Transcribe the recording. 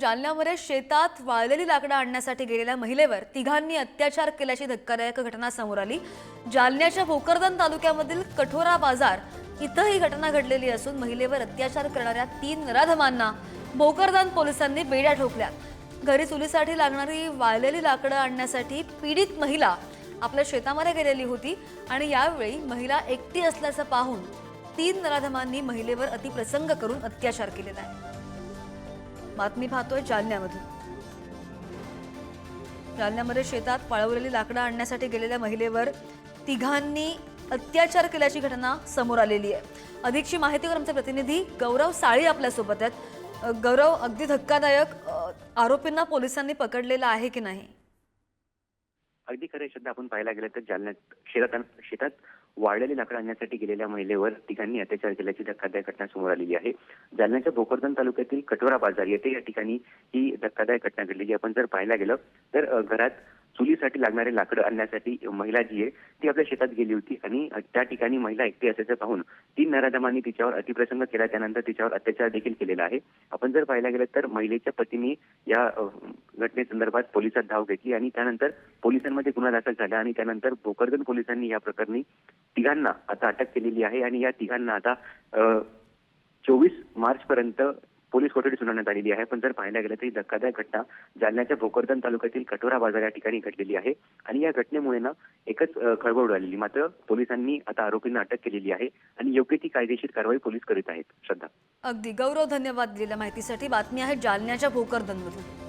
जालन्यामध्ये शेतात वाळलेली लाकडं आणण्यासाठी गेलेल्या महिलेवर तिघांनी अत्याचार केल्याची धक्कादायक घटना समोर आली। जालन्याच्या भोकरदन तालुक्यामधील कठोरा बाजार इथं ही घटना घडलेली असून महिलेवर अत्याचार करणाऱ्या 3 नराधमांना भोकरदन पोलिसांनी बेड्या ठोकल्या। घरी चुलीसाठी लागणारी वाळलेली लाकडं आणण्यासाठी पीडित महिला आपल्या शेतामध्ये गेलेली होती आणि यावेळी महिला एकटी असल्याचं पाहून 3 नराधमांनी महिलेवर अतिप्रसंग करून अत्याचार केलेला आहे। बातमी पाहतोय जालन्यामधून। जालन्यामध्ये शेतात वाळवलेली लाकडं आणण्यासाठी गेलेल्या महिलेवर तिघांनी अत्याचार केल्याची घटना समोर आलेली आहे। अधिकची माहितीवर आमचे प्रतिनिधी गौरव साळी आपल्या सोबत आहेत। गौरव, अगदी धक्कादायक आरोपींना पोलिसांनी पकडलेला आहे की नाही? अगदी खरं शब्द आपण पाहायला गेलं तर जालन्यात शेतात वाळलेली लाकडं आणण्यासाठी गेलेल्या महिलेवर तिघांनी अत्याचार केल्याची धक्कादायक घटना समोर आलेली आहे। जालन्याच्या भोकरदन तालुक्यातील कठोरा बाजार येथे या ठिकाणी ही धक्कादायक घटना घडलेली। आपण जर पाहायला गेलं तर घरात चुलीसाठी लागणारे लाकडं आणण्यासाठी महिला जी आहे ती आपल्या शेतात गेली होती आणि त्या ठिकाणी महिला एकटी असल्याचं पाहून 3 नराधमांनी तिच्यावर अतिप्रसंग केला, त्यानंतर तिच्यावर अत्याचार देखील केलेला आहे। आपण जर पाहायला गेलं तर महिलेच्या पतीने या घटनेसंदर्भात पोलिसात धाव घेतली आणि त्यानंतर पोलिसांमध्ये गुन्हा दाखल झाला आणि त्यानंतर भोकरदन पोलिसांनी या प्रकरणी तिघांना आता अटक केलेली आहे आणि या तिघांना आता 24 मार्च पर्यंत पोलीस कोठडी सुनावण्यात आलेली आहे। पण जर पाहायला गेलं तर ही धक्कादायक घटना जालन्याच्या भोकरदन तालुक्यातील कठोरा बाजार या ठिकाणी घडलेली आहे आणि या घटनेमुळे ना एकच खळबळ उडालेली। मात्र पोलिसांनी आता आरोपींना अटक केलेली आहे आणि योग्य ती कायदेशीर कारवाई पोलीस करीत आहेत। श्रद्धा, अगदी गौरव, धन्यवाद दिलेल्या माहितीसाठी। बातमी आहे जालन्याच्या भोकरदनमधून।